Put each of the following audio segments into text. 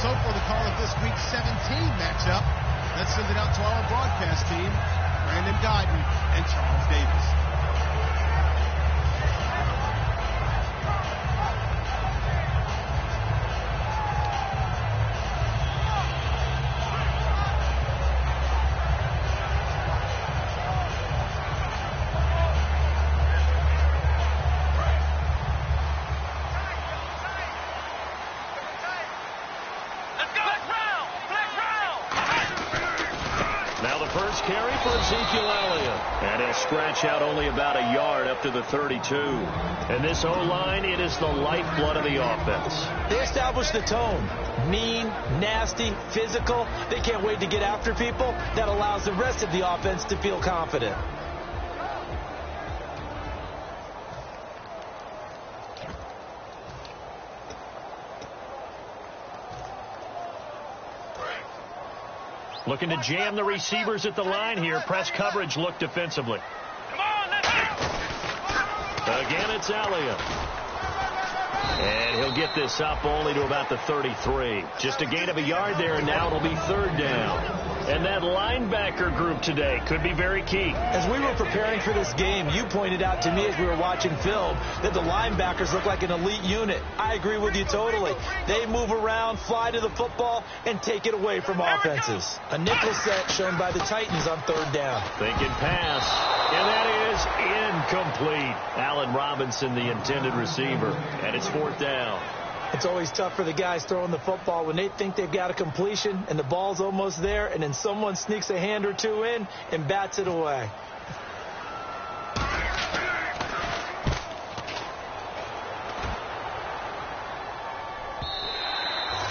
So for the call of this week's 17 matchup, let's send it out to our broadcast team, Brandon Guyton and Charles Davis. And he'll scratch out only about a yard up to the 32. And this O-line, it is the lifeblood of the offense. They establish the tone. Mean, nasty, physical. They can't wait to get after people. That allows the rest of the offense to feel confident. Looking to jam the receivers at the line here. Press coverage look defensively. Come on, again, it's Elliott. And he'll get this up only to about the 33. Just a gain of a yard there, and now it'll be third down. And that linebacker group today could be very key. As we were preparing for this game, you pointed out to me as we were watching film that the linebackers look like an elite unit. I agree with you totally. They move around, fly to the football, and take it away from offenses. A nickel set shown by the Titans on third down. Thinking pass, and that is incomplete. Allen Robinson, the intended receiver, and it's fourth down. It's always tough for the guys throwing the football when they think they've got a completion and the ball's almost there, and then someone sneaks a hand or two in and bats it away.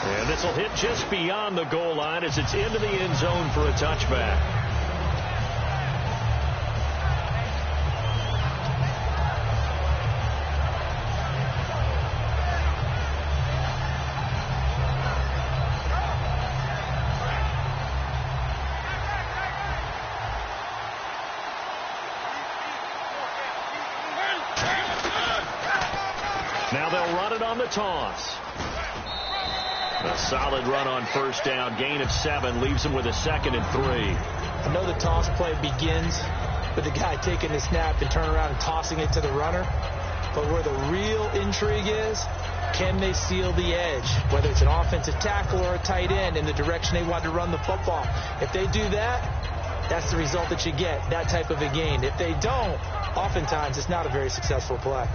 And this will hit just beyond the goal line as it's into the end zone for a touchback. Now they'll run it on the toss. A solid run on first down. Gain of 7 leaves them with a 2nd and 3. I know the toss play begins with the guy taking the snap and turning around and tossing it to the runner. But where the real intrigue is, can they seal the edge? Whether it's an offensive tackle or a tight end in the direction they want to run the football. If they do that, that's the result that you get, that type of a gain. If they don't, oftentimes it's not a very successful play.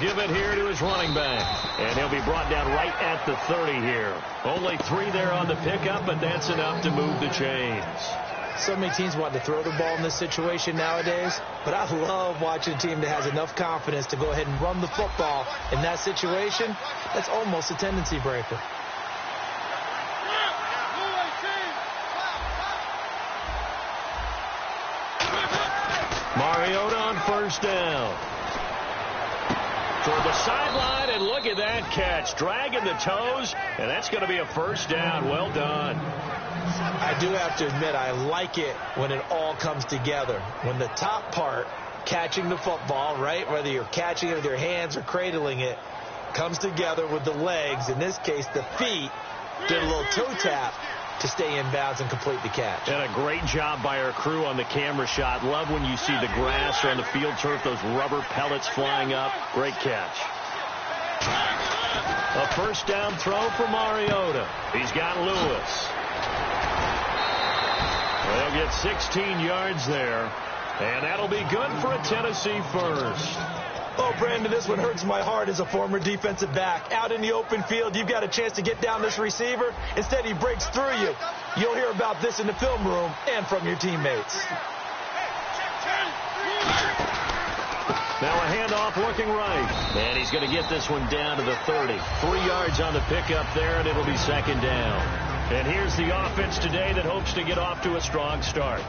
Give it here to his running back. And he'll be brought down right at the 30 here. Only 3 there on the pickup, but that's enough to move the chains. So many teams want to throw the ball in this situation nowadays, but I love watching a team that has enough confidence to go ahead and run the football in that situation. That's almost a tendency breaker. Mariota on first down. Toward the sideline, and look at that catch. Dragging the toes, and that's going to be a first down. Well done. I do have to admit, I like it when it all comes together. When the top part, catching the football, right, whether you're catching it with your hands or cradling it, comes together with the legs. In this case, the feet did a little toe tap to stay in bounds and complete the catch. And a great job by our crew on the camera shot. Love when you see the grass or on the field turf, those rubber pellets flying up. Great catch. A first down throw for Mariota. He's got Lewis. They'll get 16 yards there, and that'll be good for a Tennessee first. Oh, Brandon, this one hurts my heart as a former defensive back. Out in the open field, you've got a chance to get down this receiver. Instead, he breaks through you. You'll hear about this in the film room and from your teammates. Now a handoff looking right. And he's going to get this one down to the 30. 3 yards on the pickup there, and it'll be second down. And here's the offense today that hopes to get off to a strong start.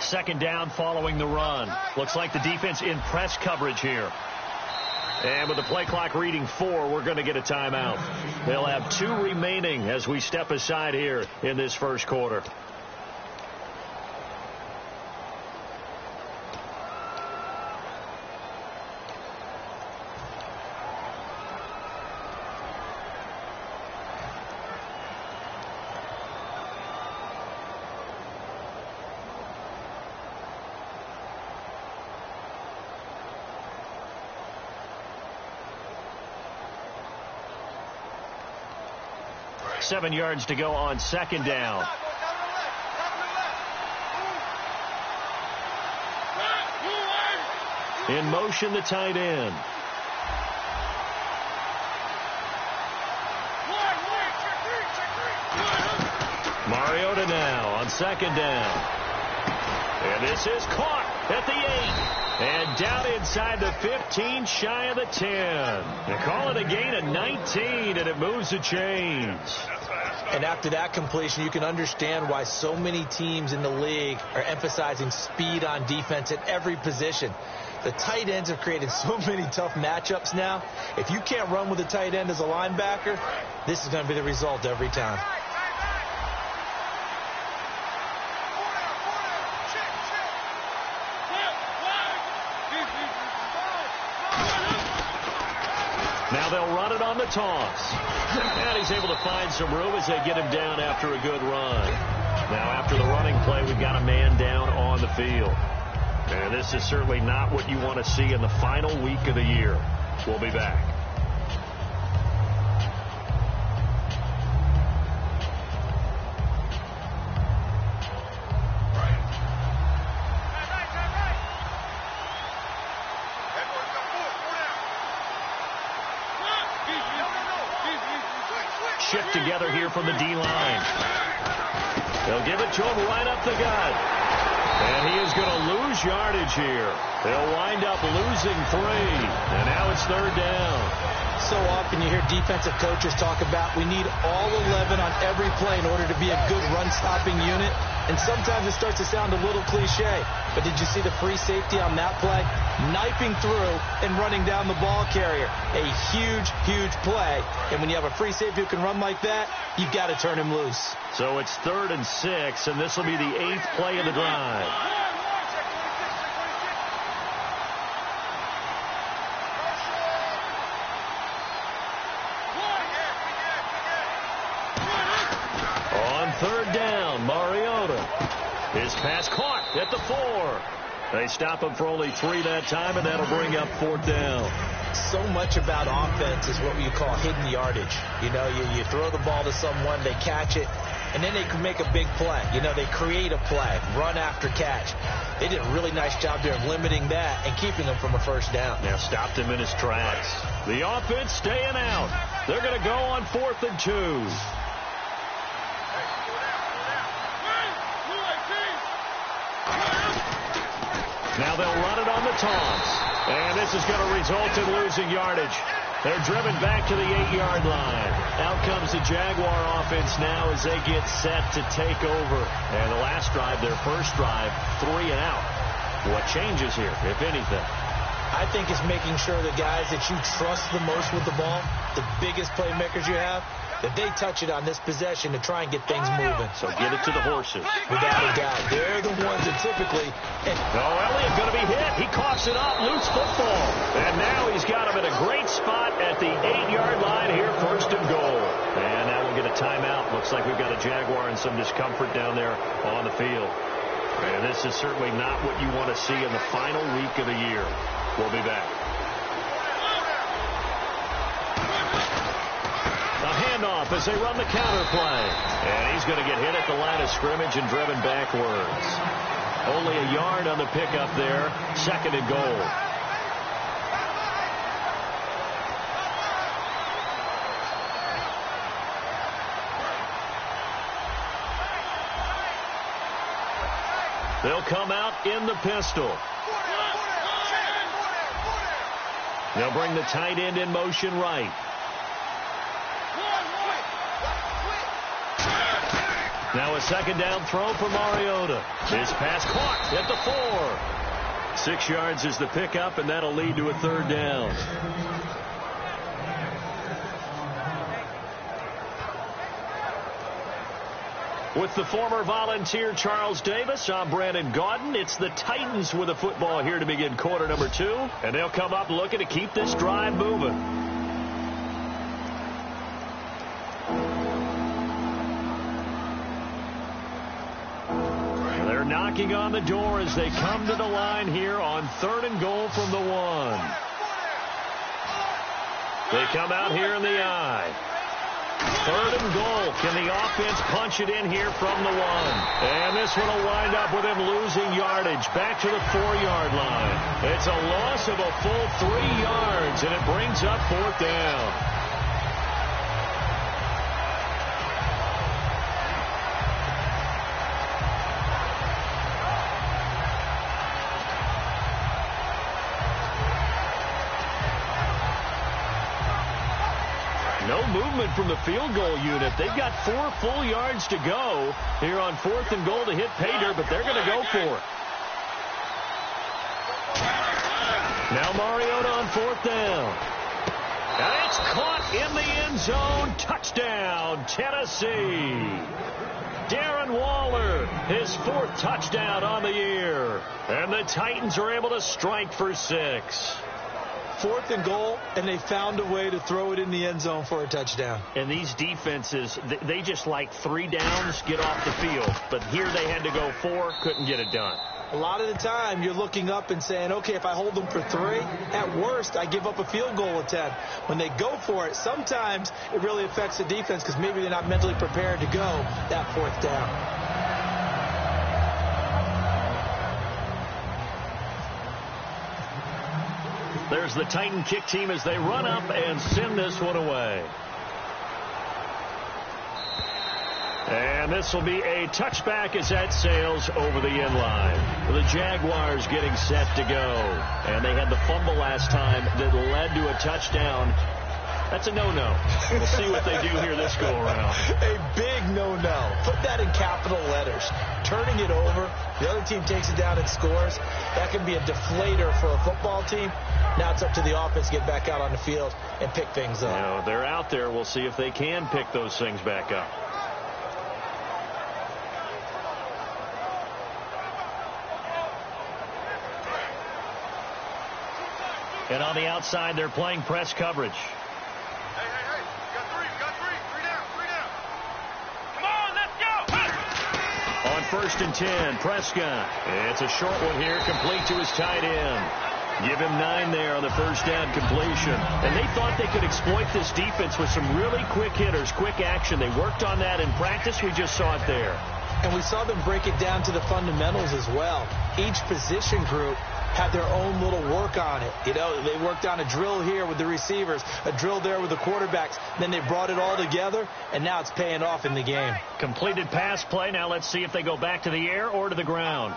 Second down following the run. Looks like the defense in press coverage here. And with the play clock reading 4, we're going to get a timeout. They'll have 2 remaining as we step aside here in this first quarter. Seven yards to go on second down. In motion, the tight end. Mariota now on second down. And this is caught at the 8. And down inside the 15, shy of the 10. They call it a gain of 19, and it moves the chains. And after that completion, you can understand why so many teams in the league are emphasizing speed on defense at every position. The tight ends have created so many tough matchups now. If you can't run with a tight end as a linebacker, this is going to be the result every time. Now they'll run it on the toss. And he's able to find some room as they get him down after a good run. Now after the running play, we've got a man down on the field. And this is certainly not what you want to see in the final week of the year. We'll be back. Shift together here from the D-line. They'll give it to him right up the gut. And he is going to lose yardage here. They'll wind up losing 3. And now it's third down. So often you hear defensive coaches talk about we need all 11 on every play in order to be a good run-stopping unit. And sometimes it starts to sound a little cliche. But did you see the free safety on that play? Knifing through and running down the ball carrier. A huge, huge play. And when you have a free safety who can run like that, you've got to turn him loose. So it's 3rd and 6, and this will be the 8th play of the drive. On 3rd down, Mariota. His pass caught at the 4. They stop him for only 3 that time, and that'll bring up 4th down. So much about offense is what you call hidden yardage. You know, you throw the ball to someone, they catch it, and then they can make a big play. You know, they create a play, run after catch. They did a really nice job there of limiting that and keeping him from a first down. Now stopped him in his tracks. The offense staying out. They're going to go on 4th and 2. Now they'll run it on the toss. And this is going to result in losing yardage. They're driven back to the 8-yard line. Out comes the Jaguar offense now as they get set to take over. And the last drive, their first drive, 3 and out. What changes here, if anything? I think it's making sure the guys that you trust the most with the ball, the biggest playmakers you have, that they touch it on this possession to try and get things moving. So get it to the horses. Without a doubt. They're the ones that typically... Elliott going to be hit. He coughs it up. Loose football. And now he's got him in a great spot at the 8-yard line here. 1st and goal. And now we'll get a timeout. Looks like we've got a Jaguar in some discomfort down there on the field. And this is certainly not what you want to see in the final week of the year. We'll be back. A handoff as they run the counter play. And he's going to get hit at the line of scrimmage and driven backwards. Only a yard on the pickup there. 2nd and goal. They'll come out in the pistol. They'll bring the tight end in motion right. Now a second down throw for Mariota. His pass caught at the 4. 6 yards is the pickup, and that'll lead to a third down. With the former Volunteer Charles Davis, I'm Brandon Gaudin. It's the Titans with the football here to begin quarter number 2, and they'll come up looking to keep this drive moving. They're knocking on the door as they come to the line here on 3rd and goal from the 1. They come out here in the I. 3rd and goal. Can the offense punch it in here from the 1? And this one will wind up with him losing yardage back to the 4-yard line. It's a loss of a full 3 yards, and it brings up 4th down. No movement from the field goal unit. They've got 4 full yards to go here on 4th and goal to hit pay dirt, but they're going to go for it. Now Mariota on 4th down. And it's caught in the end zone. Touchdown, Tennessee. Darren Waller, his 4th touchdown on the year. And the Titans are able to strike for 6. 4th and goal, and they found a way to throw it in the end zone for a touchdown. And these defenses, they just like 3 downs, get off the field. But here they had to go 4, couldn't get it done. A lot of the time, you're looking up and saying, okay, if I hold them for 3, at worst, I give up a field goal attempt. When they go for it, sometimes it really affects the defense because maybe they're not mentally prepared to go that 4th down. There's the Titan kick team as they run up and send this one away. And this will be a touchback as that sails over the end line. The Jaguars getting set to go. And they had the fumble last time that led to a touchdown. That's a no-no. We'll see what they do here this go-around. A big no-no. Put that in capital letters. Turning it over, the other team takes it down and scores. That can be a deflator for a football team. Now it's up to the offense to get back out on the field and pick things up. Now, they're out there. We'll see if they can pick those things back up. And on the outside, they're playing press coverage. Hey, got three down. Come on, let's go. On 1st and 10, Prescott. It's a short one here, complete to his tight end. Give him 9 there on the first down completion. And they thought they could exploit this defense with some really quick hitters, quick action. They worked on that in practice. We just saw it there. And we saw them break it down to the fundamentals as well. Each position group had their own little work on it. You know, they worked on a drill here with the receivers, a drill there with the quarterbacks. Then they brought it all together, and now it's paying off in the game. Completed pass play. Now let's see if they go back to the air or to the ground.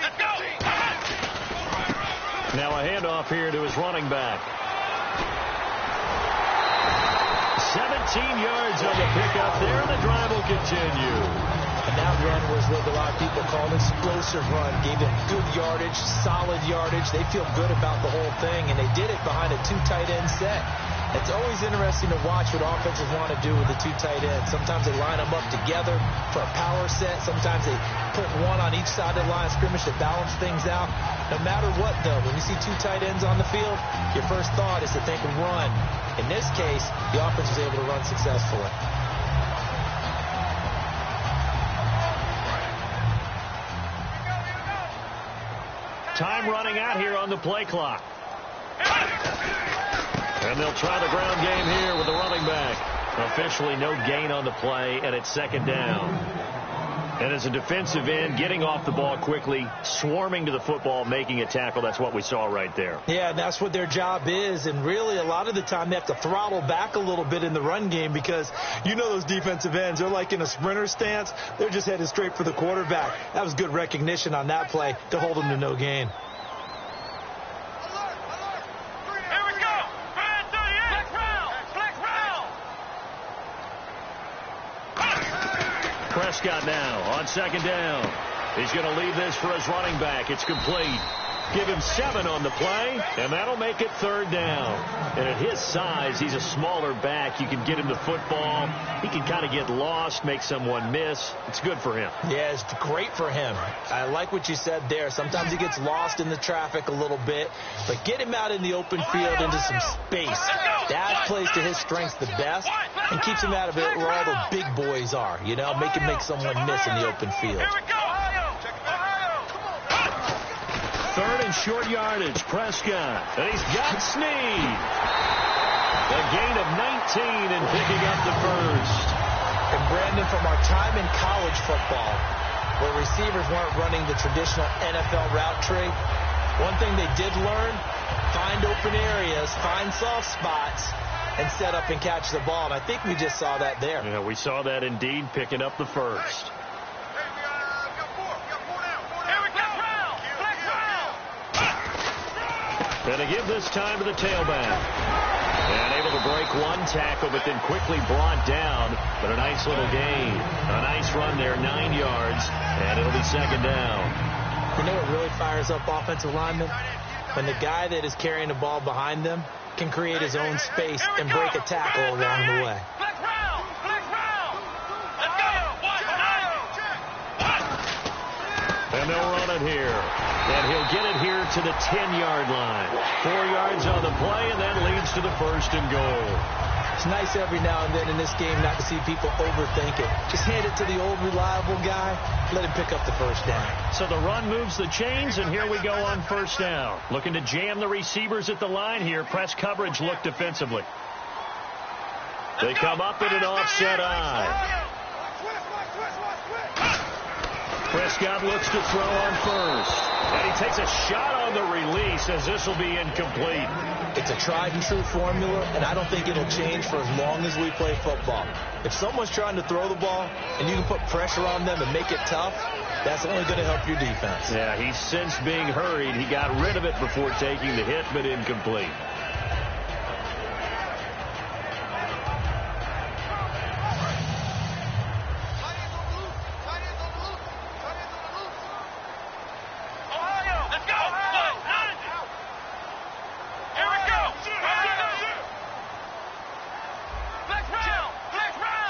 Let's go. Now a handoff here to his running back. 17 yards on the pickup there, and the drive will continue. And that run was what a lot of people call an explosive run. Gave them good yardage, solid yardage. They feel good about the whole thing, and they did it behind a 2 tight end set. It's always interesting to watch what offenses want to do with the 2 tight ends. Sometimes they line them up together for a power set. Sometimes they put one on each side of the line of scrimmage to balance things out. No matter what, though, when you see 2 tight ends on the field, your first thought is to think run. In this case, the offense was able to run successfully. Time running out here on the play clock. And they'll try the ground game here with the running back. Officially no gain on the play, and it's 2nd down. And as a defensive end, getting off the ball quickly, swarming to the football, making a tackle, that's what we saw right there. Yeah, that's what their job is, and really a lot of the time they have to throttle back a little bit in the run game because you know those defensive ends, they're like in a sprinter stance. They're just headed straight for the quarterback. That was good recognition on that play to hold them to no gain. Prescott now on second down. He's going to leave this for his running back. It's complete. Give him 7 on the play, and that'll make it third down. And at his size, he's a smaller back. You can get him the football. He can kind of get lost, make someone miss. It's good for him. Yeah, it's great for him. I like what you said there. Sometimes he ggets lost in the traffic a little bit, but get him out in the open field into some space. That plays to his strengths the best and keeps him out of it where all the big boys are. You know, make him make someone miss in the open field. Third and short yardage, Prescott. And he's got Snead. A gain of 19 and picking up the first. And Brandon, from our time in college football, where receivers weren't running the traditional NFL route tree, one thing they did learn, find open areas, find soft spots, and set up and catch the ball. And I think we just saw that there. Yeah, we saw that indeed, picking up the first. And to give this time to the tailback. And able to break one tackle, but then quickly brought down. But a nice little gain. A nice run there, 9 yards. And it'll be second down. You know what really fires up offensive linemen? When the guy that is carrying the ball behind them can create his own space and break a tackle along the way. And they'll run it here. And he'll get it here to the 10-yard line. 4 yards on the play, and that leads to the first and goal. It's nice every now and then in this game not to see people overthink it. Just hand it to the old reliable guy. Let him pick up the first down. So the run moves the chains, and here we go on first down. Looking to jam the receivers at the line here. Press coverage look defensively. They come up in an offset eye. Prescott looks to throw on first. And he takes a shot on the release as this will be incomplete. It's a tried and true formula, and I don't think it'll change for as long as we play football. If someone's trying to throw the ball and you can put pressure on them and make it tough, that's only going to help your defense. Yeah, he's since being hurried. He got rid of it before taking the hit, but incomplete.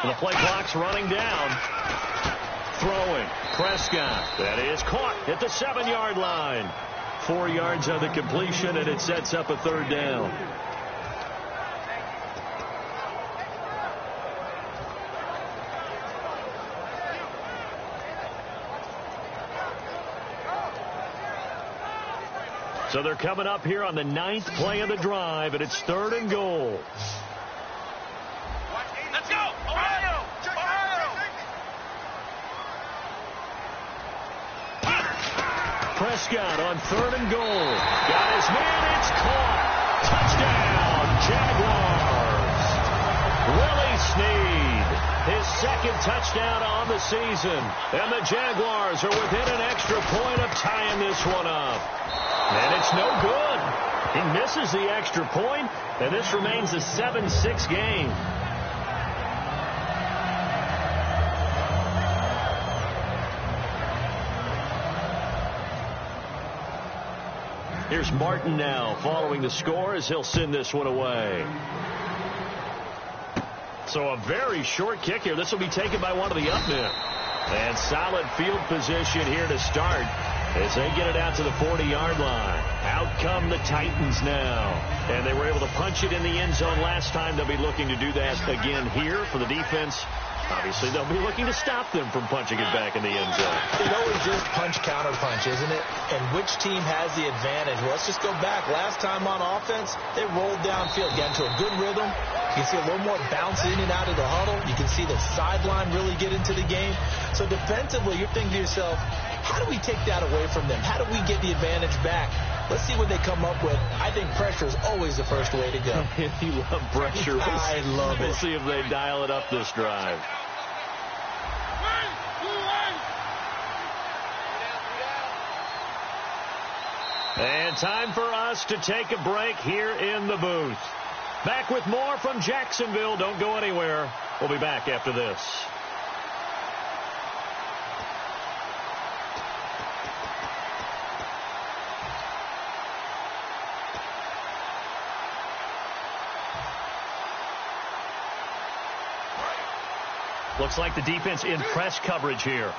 The play clock's running down. Throwing. Prescott. That is caught at the 7-yard line. 4 yards on the completion, and it sets up a third down. So they're coming up here on the 9th play of the drive, and it's 3rd and goal. Prescott on 3rd and goal. Got his man. It's caught. Touchdown, Jaguars. Willie Snead, his 2nd touchdown on the season. And the Jaguars are within an extra point of tying this one up. And it's no good. He misses the extra point, and this remains a 7-6 game. Here's Martin now following the score as he'll send this one away. So a very short kick here. This will be taken by one of the up men. And solid field position here to start as they get it out to the 40-yard line. Out come the Titans now. And they were able to punch it in the end zone last time. They'll be looking to do that again here for the defense. Obviously, they'll be looking to stop them from punching it back in the end zone. It always is punch-counter-punch, isn't it? And which team has the advantage? Well, let's just go back. Last time on offense, they rolled downfield, got into a good rhythm. You can see a little more bounce in and out of the huddle. You can see the sideline really get into the game. So defensively, you're thinking to yourself, how do we take that away from them? How do we get the advantage back? Let's see what they come up with. I think pressure is always the first way to go. You love pressure. I love it. We'll see if they dial it up this drive. And time for us to take a break here in the booth. Back with more from Jacksonville. Don't go anywhere. We'll be back after this. Looks like the defense in press coverage here.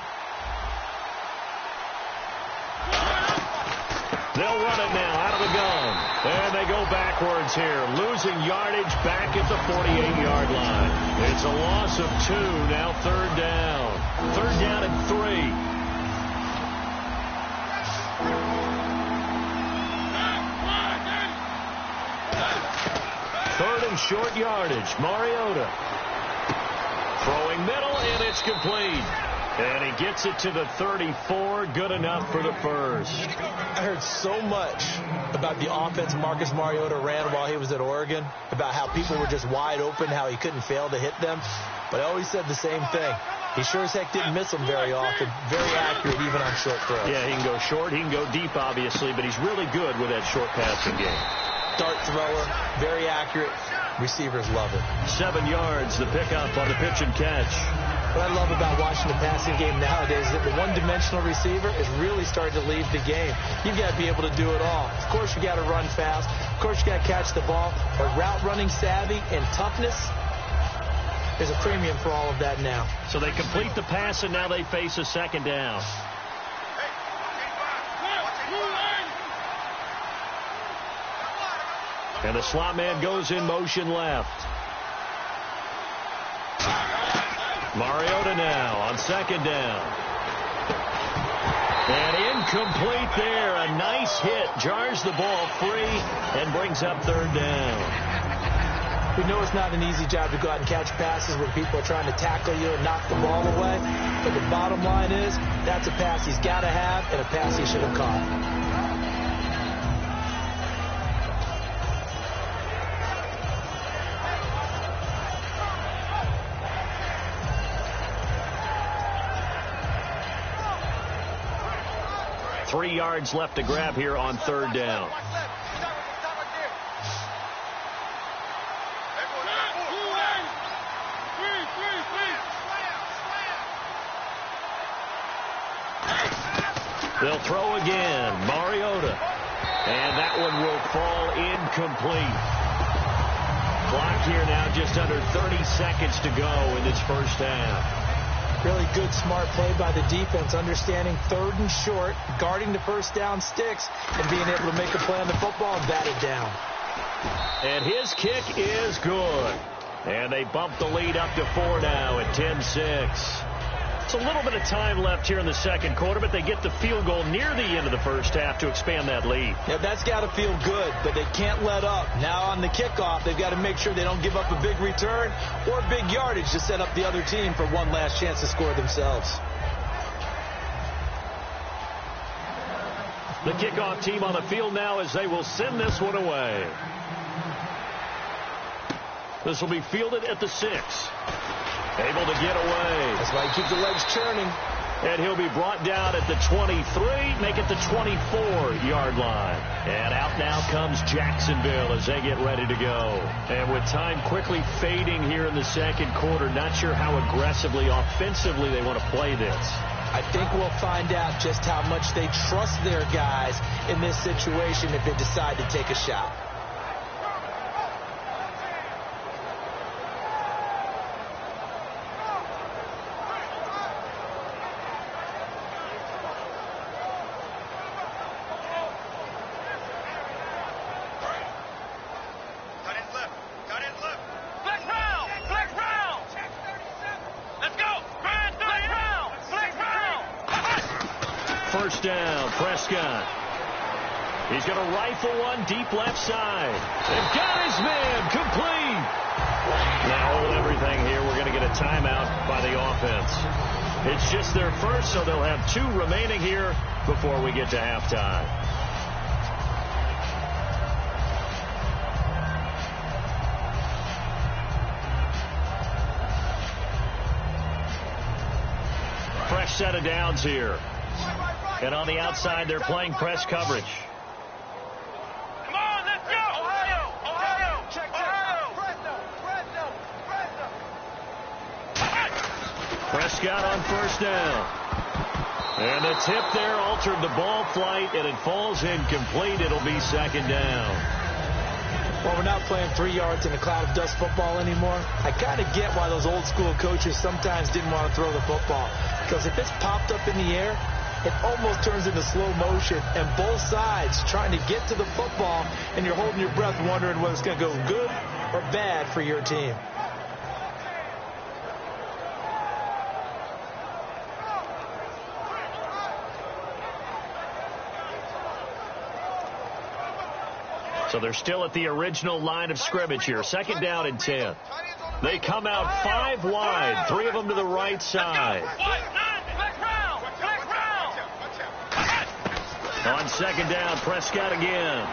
They'll run it now out of the gun. And they go backwards here, losing yardage back at the 48-yard line. It's a loss of 2, now third down. Third down and 3. Third and short yardage. Mariota throwing middle, and it's complete. And he gets it to the 34. Good enough for the first. I heard so much about the offense Marcus Mariota ran while he was at Oregon, about how people were just wide open, how he couldn't fail to hit them. But I always said the same thing. He sure as heck didn't miss them very often. Very accurate even on short throws. Yeah, he can go short. He can go deep, obviously, but he's really good with that short passing game. Dart thrower, very accurate. Receivers love it. 7 yards, the pickup on the pitch and catch. What I love about watching the passing game nowadays is that the one-dimensional receiver is really starting to leave the game. You've got to be able to do it all. Of course, you got to run fast. Of course, you got to catch the ball. But route running savvy and toughness, there's a premium for all of that now. So they complete the pass, and now they face a second down. And the slot man goes in motion left. Mariota now on second down. And incomplete there. A nice hit. Jars the ball free and brings up third down. We know it's not an easy job to go out and catch passes when people are trying to tackle you and knock the ball away. But the bottom line is that's a pass he's got to have and a pass he should have caught. 3 yards left to grab here on third down. They'll throw again. Mariota. And that one will fall incomplete. Clock here now just under 30 seconds to go in this first half. Really good, smart play by the defense, understanding third and short, guarding the first down sticks, and being able to make a play on the football and bat it down. And his kick is good. And they bump the lead up to 4 now at 10-6. It's a little bit of time left here in the second quarter, but they get the field goal near the end of the first half to expand that lead. Yeah, that's got to feel good, but they can't let up. Now on the kickoff, they've got to make sure they don't give up a big return or big yardage to set up the other team for one last chance to score themselves. The kickoff team on the field now as they will send this one away. This will be fielded at the 6. Able to get away. That's why you keep the legs churning. And he'll be brought down at the 23, make it the 24-yard line. And out now comes Jacksonville as they get ready to go. And with time quickly fading here in the second quarter, not sure how aggressively, offensively they want to play this. I think we'll find out just how much they trust their guys in this situation if they decide to take a shot. First down, Prescott. He's going to rifle one deep left side. They've got his man complete. Now hold everything here. We're going to get a timeout by the offense. It's just their first, so they'll have 2 remaining here before we get to halftime. Fresh set of downs here. And on the outside, they're playing press coverage. Come on, let's go! Ohio! Ohio! Check, Ohio! Fresno! Prescott on first down. And the tip there altered the ball flight, and it falls incomplete. It'll be second down. Well, we're not playing 3 yards in a cloud of dust football anymore. I kind of get why those old school coaches sometimes didn't want to throw the football. Because if it's popped up in the air, it almost turns into slow motion, and both sides trying to get to the football, and you're holding your breath wondering whether it's going to go good or bad for your team. So they're still at the original line of scrimmage here. 2nd down and 10. They come out 5 wide, 3 of them to the right side. On 2nd down, Prescott again.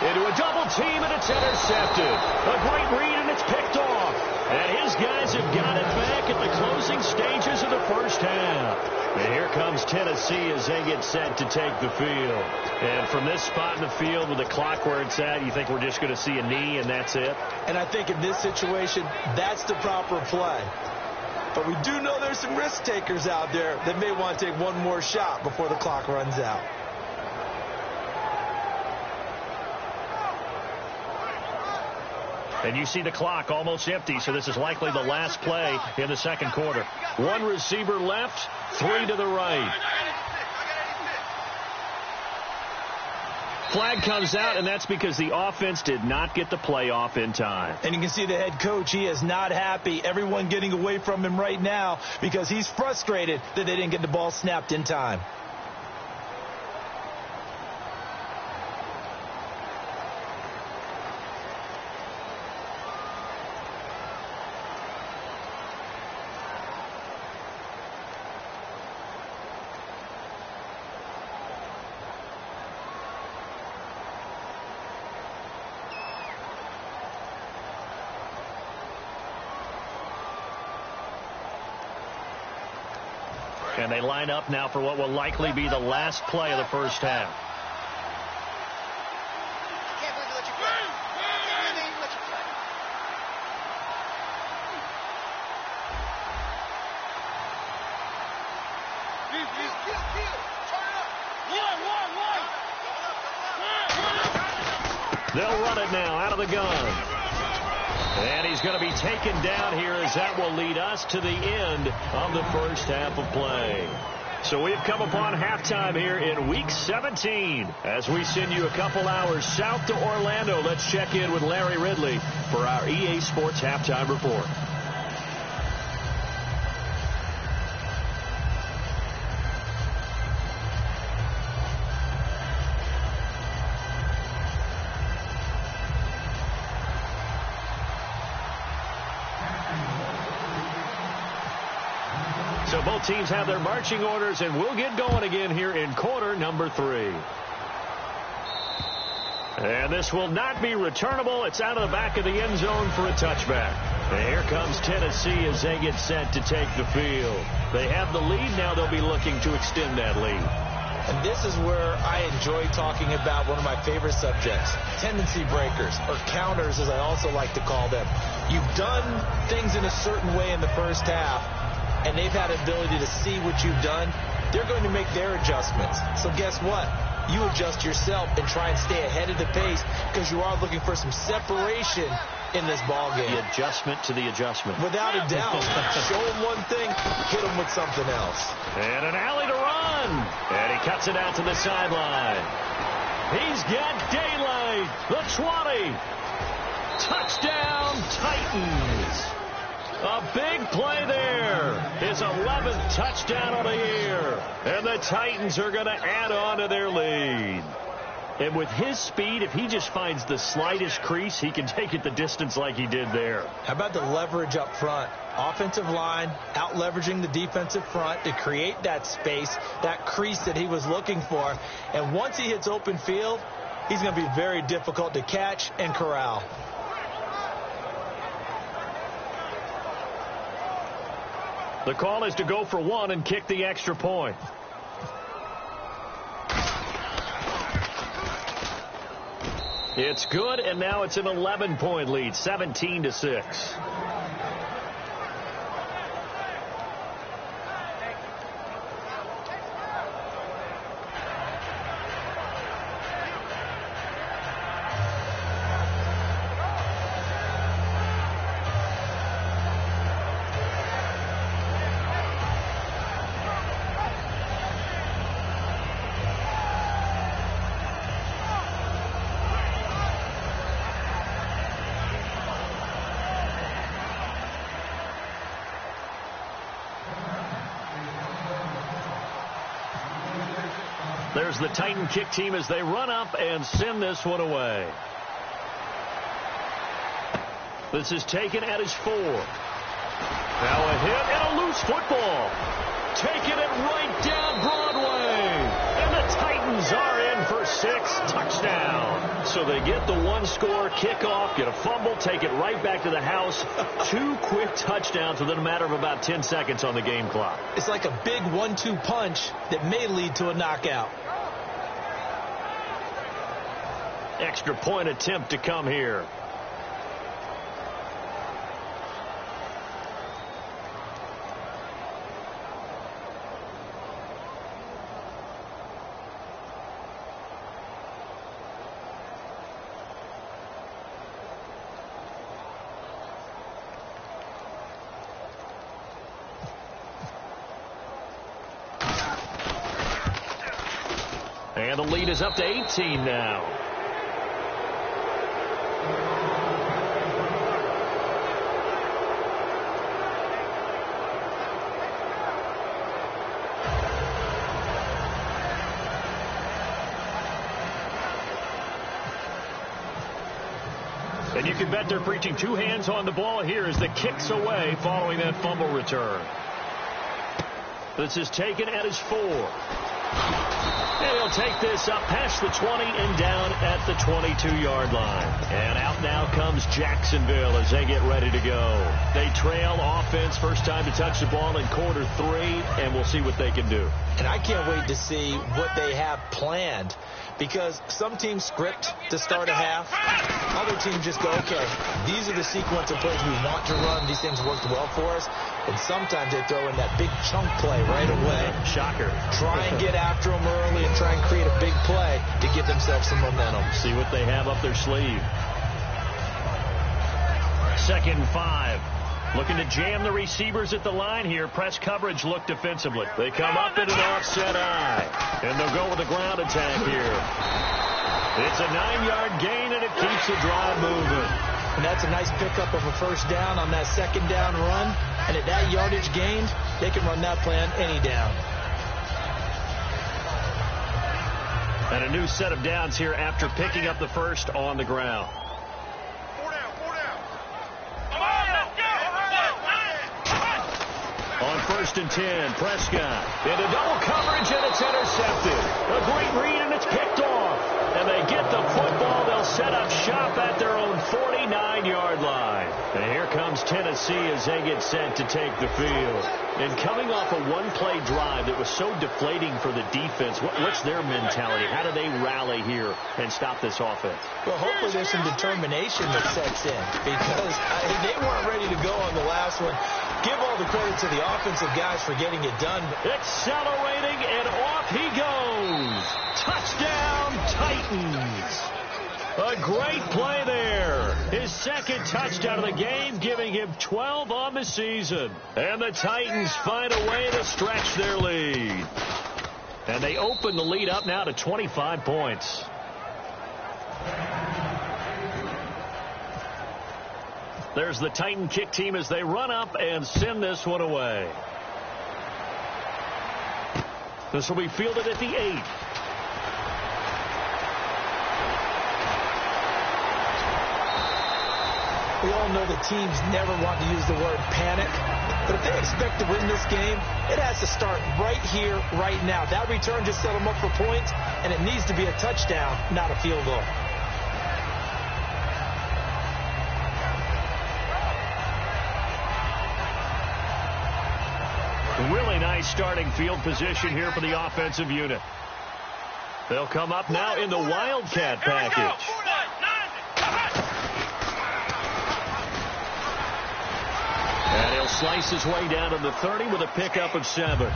Into a double team, and it's intercepted. A great read, and it's picked off. And his guys have got it back at the closing stages of the first half. And here comes Tennessee as they get set to take the field. And from this spot in the field with the clock where it's at, you think we're just going to see a knee and that's it? And I think in this situation, that's the proper play. But we do know there's some risk takers out there that may want to take one more shot before the clock runs out. And you see the clock almost empty, so this is likely the last play in the second quarter. 1 receiver left, 3 to the right. Flag comes out, and that's because the offense did not get the play off in time. And you can see the head coach, he is not happy. Everyone getting away from him right now because he's frustrated that they didn't get the ball snapped in time. And they line up now for what will likely be the last play of the first half. They'll run it now out of the gun. And he's going to be taken down here as that will lead us to the end of the first half of play. So we've come upon halftime here in Week 17. As we send you a couple hours south to Orlando, let's check in with Larry Ridley for our EA Sports Halftime Report. So both teams have their marching orders, and we'll get going again here in quarter number 3. And this will not be returnable. It's out of the back of the end zone for a touchback. And here comes Tennessee as they get set to take the field. They have the lead. Now they'll be looking to extend that lead. And this is where I enjoy talking about one of my favorite subjects, tendency breakers, or counters as I also like to call them. You've done things in a certain way in the first half, and they've had the ability to see what you've done. They're going to make their adjustments. So guess what? You adjust yourself and try and stay ahead of the pace because you are looking for some separation in this ball game. The adjustment to the adjustment. Without a doubt. Show them one thing, hit them with something else. And an alley to run. And he cuts it out to the sideline. He's got daylight. The 20. Touchdown, Titans. A big play there. His 11th touchdown of the year. And the Titans are going to add on to their lead. And with his speed, if he just finds the slightest crease, he can take it the distance like he did there. How about the leverage up front? Offensive line out leveraging the defensive front to create that space, that crease that he was looking for. And once he hits open field, he's going to be very difficult to catch and corral. The call is to go for 1 and kick the extra point. It's good, and now it's an 11-point lead, 17-6. There's the Titan kick team as they run up and send this one away. This is taken at his 4. Now a hit and a loose football. Taking it right down Broadway. And the Titans are in for 6. Touchdown. So they get the one-score kickoff, get a fumble, take it right back to the house. 2 quick touchdowns within a matter of about 10 seconds on the game clock. It's like a big 1-2 punch that may lead to a knockout. Extra point attempt to come here. And the lead is up to 18 now. And you can bet they're preaching 2 hands on the ball here as the kick's away following that fumble return. This is taken at his 4. And he'll take this up past the 20 and down at the 22-yard line. And out now comes Jacksonville as they get ready to go. They trail offense, first time to touch the ball in quarter 3, and we'll see what they can do. And I can't wait to see what they have planned, because some teams script to start a half. Other teams just go, okay, these are the sequence of plays we want to run. These things worked well for us. And sometimes they throw in that big chunk play right away. Shocker. Try and get after them early and try and create a big play to give themselves some momentum. See what they have up their sleeve. 2nd and 5. Looking to jam the receivers at the line here. Press coverage look defensively. They come up in an offset eye. And they'll go with a ground attack here. It's a 9-yard gain, and it keeps the drive moving. And that's a nice pickup of a first down on that 2nd down run. And at that yardage gained, they can run that play on any down. And a new set of downs here after picking up the first on the ground. 4 down, 4 down. Come on, let's go. On 1st and 10, Prescott into double coverage, and it's intercepted. A great read, and it's picked off. And they get the football. They'll set up shop at their own 49-yard line. And here comes Tennessee as they get set to take the field. And coming off a one-play drive that was so deflating for the defense, what's their mentality? How do they rally here and stop this offense? Well, hopefully there's some determination that sets in, because they weren't ready to go on the last one. Give all the credit to the offensive guys for getting it done. Accelerating, and off he goes. Touchdown, Titans. A great play there. His 2nd touchdown of the game, giving him 12 on the season. And the Titans find a way to stretch their lead. And they open the lead up now to 25 points. There's the Titan kick team as they run up and send this one away. This will be fielded at the 8. We all know that teams never want to use the word panic, but if they expect to win this game, it has to start right here, right now. That return just set them up for points, and it needs to be a touchdown, not a field goal. Really nice starting field position here for the offensive unit. They'll come up now in the Wildcat package. And he'll slice his way down to the 30 with a pickup of 7.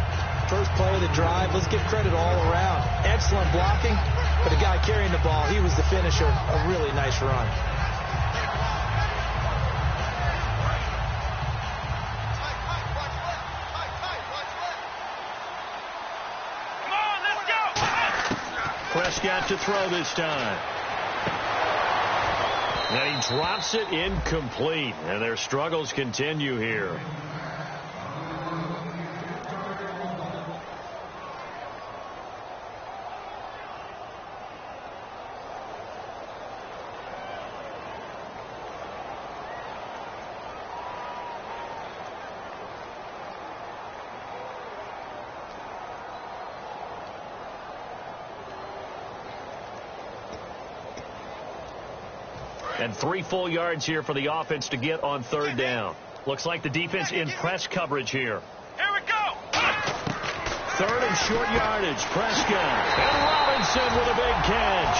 First play of the drive, let's give credit all around. Excellent blocking, but the guy carrying the ball, he was the finisher. A really nice run. Come on, let's go. Prescott to throw this time. And he drops it incomplete, and their struggles continue here. And 3 full yards here for the offense to get on third down. Looks like the defense in press coverage here. Here we go. Third and short yardage. Prescott. And Robinson with a big catch.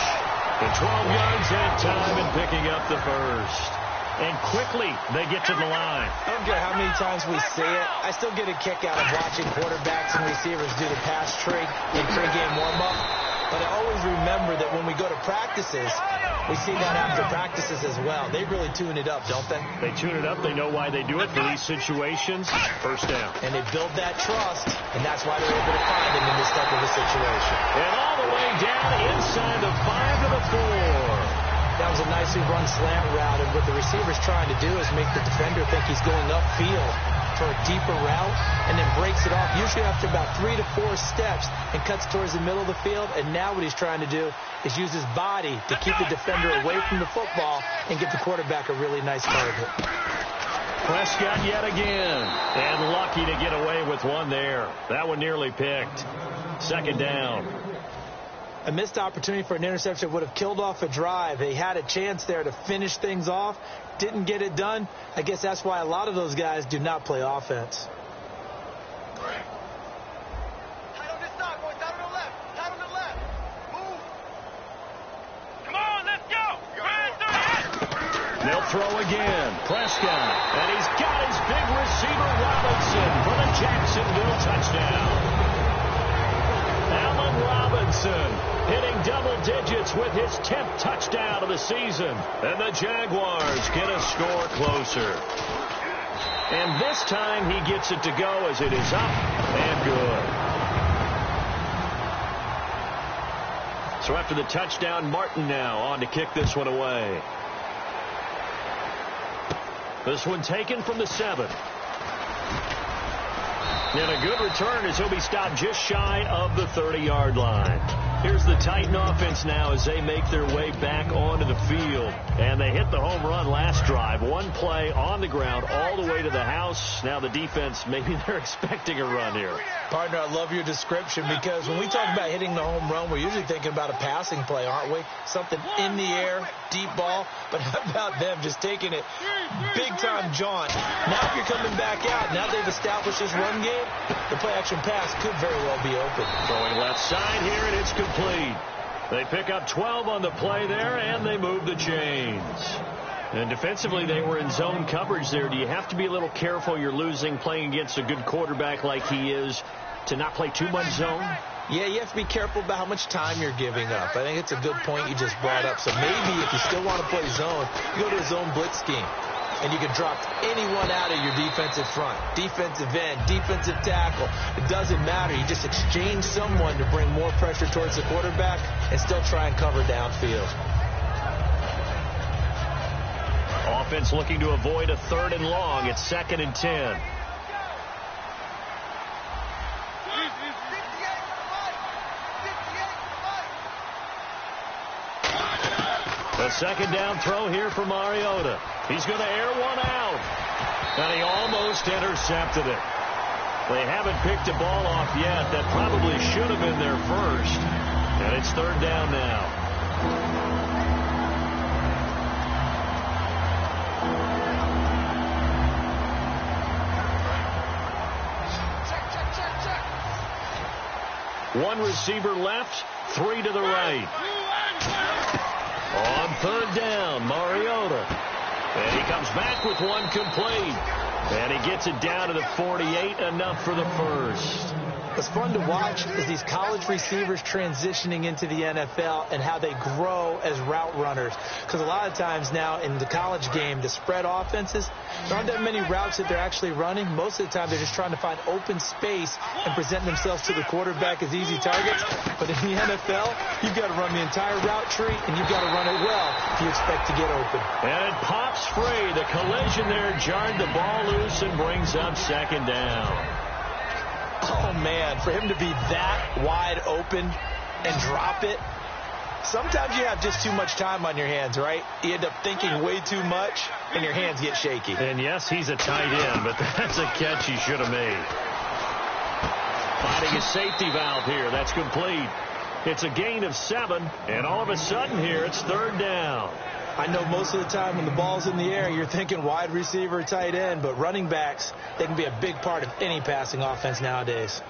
And 12 yards and time and picking up the first. And quickly they get to the line. I don't care how many times we see it. I still get a kick out of watching quarterbacks and receivers do the pass tree in pregame warm-up. But I always remember that when we go to practices, we see that after practices as well. They really tune it up, don't they? They tune it up. They know why they do it for these situations. First down. And they build that trust, and that's why they're able to find him in this type of a situation. And all the way down inside the 5 to the 4. That was a nicely run slant route, and what the receiver's trying to do is make the defender think he's going upfield for a deeper route, and then breaks it off, usually after about 3 to 4 steps, and cuts towards the middle of the field. And now what he's trying to do is use his body to keep the defender away from the football and get the quarterback a really nice target. Prescott yet again, and lucky to get away with one there. That one nearly picked. Second down. A missed opportunity for an interception would have killed off a drive. They had a chance there to finish things off. Didn't get it done. I guess that's why a lot of those guys do not play offense. Tight on this side, boys. Tight on the left. Tight on the left. Move. Come on, let's go. They'll throw again. Prescott. And he's got his big receiver, Robinson, for the Jacksonville touchdown. Allen Robinson hitting double digits with his 10th touchdown of the season. And the Jaguars get a score closer. And this time he gets it to go as it is up and good. So after the touchdown, Martin now on to kick this one away. This one taken from the 7. And a good return as he'll be stopped just shy of the 30-yard line. Here's the Titan offense now as they make their way back onto the field. And they hit the home run last drive. One play on the ground all the way to the house. Now the defense, maybe they're expecting a run here. Partner, I love your description, because when we talk about hitting the home run, we're usually thinking about a passing play, aren't we? Something in the air, deep ball. But how about them just taking it big-time jaunt? Now if you're coming back out, now they've established this run game, the play-action pass could very well be open. Throwing left side here, and it's complete. They pick up 12 on the play there, and they move the chains. And defensively, they were in zone coverage there. Do you have to be a little careful? You're losing, playing against a good quarterback like he is, to not play too much zone? Yeah, you have to be careful about how much time you're giving up. I think it's a good point you just brought up. So maybe if you still want to play zone, you go to a zone blitz scheme. And you can drop anyone out of your defensive front, defensive end, defensive tackle. It doesn't matter. You just exchange someone to bring more pressure towards the quarterback and still try and cover downfield. Offense looking to avoid a 3rd and long. It's 2nd and 10. A second down throw here for Mariota. He's going to air one out. And he almost intercepted it. They haven't picked a ball off yet. That probably should have been their first. And it's 3rd down now. One receiver left, 3 to the right. On 3rd down, Mariota. And he comes back with one complete. And he gets it down to the 48, enough for the first. What's fun to watch is these college receivers transitioning into the NFL and how they grow as route runners. Because a lot of times now in the college game, the spread offenses, there aren't that many routes that they're actually running. Most of the time, they're just trying to find open space and present themselves to the quarterback as easy targets. But in the NFL, you've got to run the entire route tree, and you've got to run it well if you expect to get open. And it pops free. The collision there jarred the ball loose and brings up 2nd down. Oh, man, for him to be that wide open and drop it. Sometimes you have just too much time on your hands, right? You end up thinking way too much, and your hands get shaky. And, yes, he's a tight end, but that's a catch he should have made. Finding a safety valve here. That's complete. It's a gain of 7, and all of a sudden here, it's 3rd down. I know most of the time when the ball's in the air, you're thinking wide receiver, tight end, but running backs, they can be a big part of any passing offense nowadays.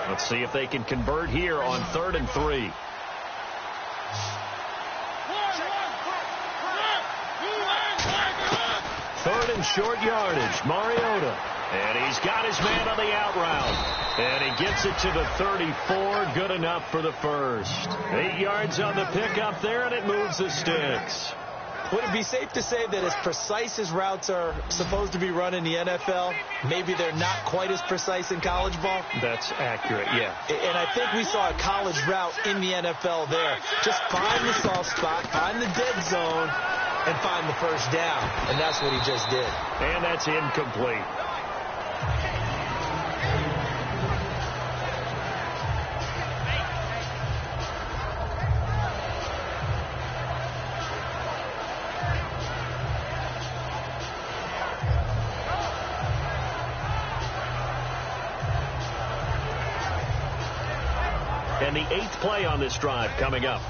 Let's see if they can convert here on 3rd and 3. Third and short yardage, Mariota. And he's got his man on the out route. And he gets it to the 34. Good enough for the first. 8 yards on the pickup there, and it moves the sticks. Would it be safe to say that as precise as routes are supposed to be run in the NFL, maybe they're not quite as precise in college ball? That's accurate, yeah. And I think we saw a college route in the NFL there. Just find the soft spot, find the dead zone, and find the first down. And that's what he just did. And that's incomplete. And the 8th play on this drive coming up.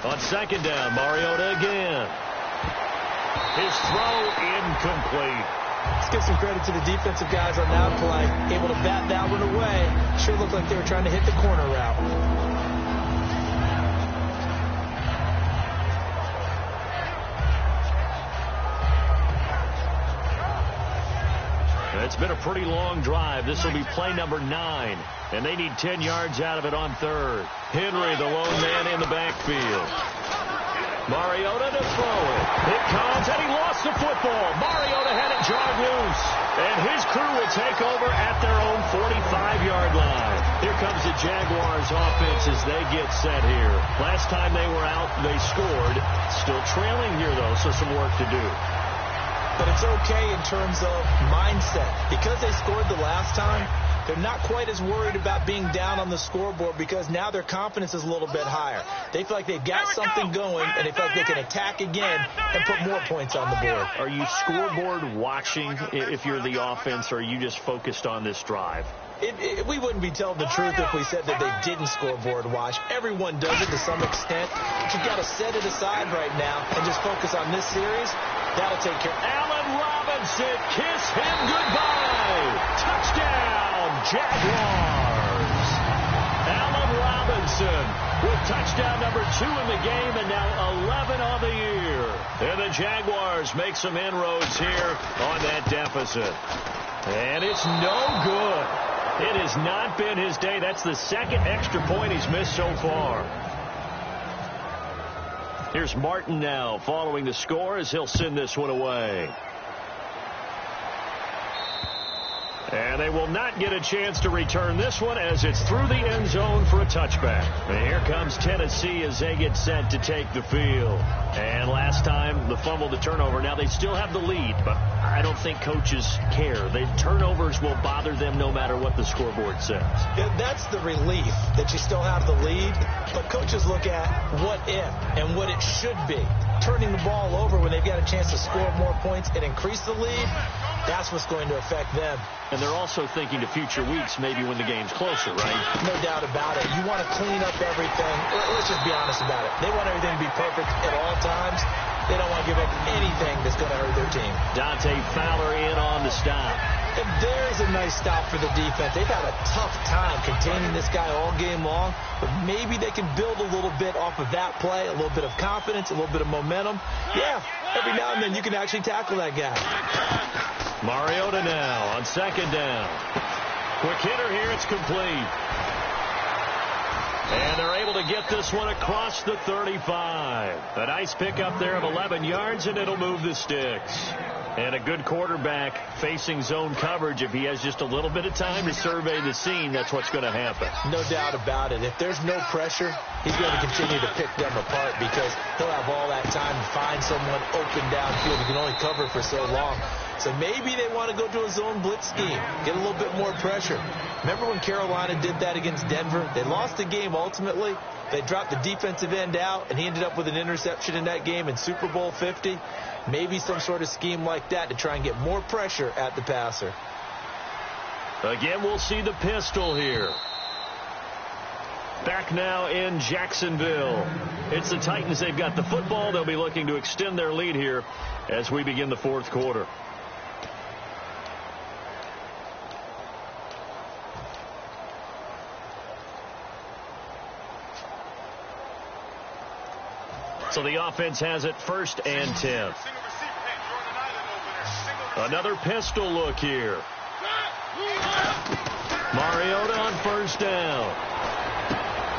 On 2nd down, Mariota again. His throw incomplete. Let's give some credit to the defensive guys on that play. Able to bat that one away. Sure looked like they were trying to hit the corner route. It's been a pretty long drive. This will be play number 9. And they need 10 yards out of it on 3rd. Henry, the lone man in the backfield. Mariota to throw it. It comes, and he lost the football. Mariota had it jarred loose. And his crew will take over at their own 45-yard line. Here comes the Jaguars offense as they get set here. Last time they were out, they scored. Still trailing here, though, so some work to do. But it's okay in terms of mindset. Because they scored the last time, they're not quite as worried about being down on the scoreboard because now their confidence is a little bit higher. They feel like they've got something going, and they feel like they can attack again and put more points on the board. Are you scoreboard watching if you're the offense, or are you just focused on this drive? We wouldn't be telling the truth if we said that they didn't scoreboard watch. Everyone does it to some extent. But you've got to set it aside right now and just focus on this series. That'll take care. Allen Robinson, kiss him goodbye. Touchdown, Jaguars. Allen Robinson with touchdown number 2 in the game and now 11 on the year. And the Jaguars make some inroads here on that deficit. And it's no good. It has not been his day. That's the 2nd extra point he's missed so far. Here's Martin now following the score as he'll send this one away. And they will not get a chance to return this one as it's through the end zone for a touchback. And here comes Tennessee as they get set to take the field. And last time, the fumble, the turnover. Now they still have the lead, but I don't think coaches care. The turnovers will bother them no matter what the scoreboard says. Yeah, that's the relief that you still have the lead. But coaches look at what if and what it should be. Turning the ball over when they've got a chance to score more points and increase the lead, that's what's going to affect them. And they're also thinking to future weeks, maybe when the game's closer, right? No doubt about it. You want to clean up everything. Let's just be honest about it. They want everything to be perfect at all times. They don't want to give up anything that's going to hurt their team. Dante Fowler in on the stop. And there's a nice stop for the defense. They've had a tough time containing this guy all game long, but maybe they can build a little bit off of that play, a little bit of confidence, a little bit of momentum. Yeah, every now and then you can actually tackle that guy. Mariota now on 2nd down. Quick hitter here, it's complete. And they're able to get this one across the 35. A nice pickup there of 11 yards, and it'll move the sticks. And a good quarterback facing zone coverage. If he has just a little bit of time to survey the scene, that's what's going to happen. No doubt about it. If there's no pressure, he's going to continue to pick them apart because he'll have all that time to find someone open downfield who can only cover for so long. So maybe they want to go to a zone blitz scheme, get a little bit more pressure. Remember when Carolina did that against Denver? They lost the game ultimately. They dropped the defensive end out, and he ended up with an interception in that game in Super Bowl 50. Maybe some sort of scheme like that to try and get more pressure at the passer. Again, we'll see the pistol here. Back now in Jacksonville. It's the Titans. They've got the football. They'll be looking to extend their lead here as we begin the fourth quarter. So the offense has it 1st and 10. Another pistol look here. Mariota on 1st down.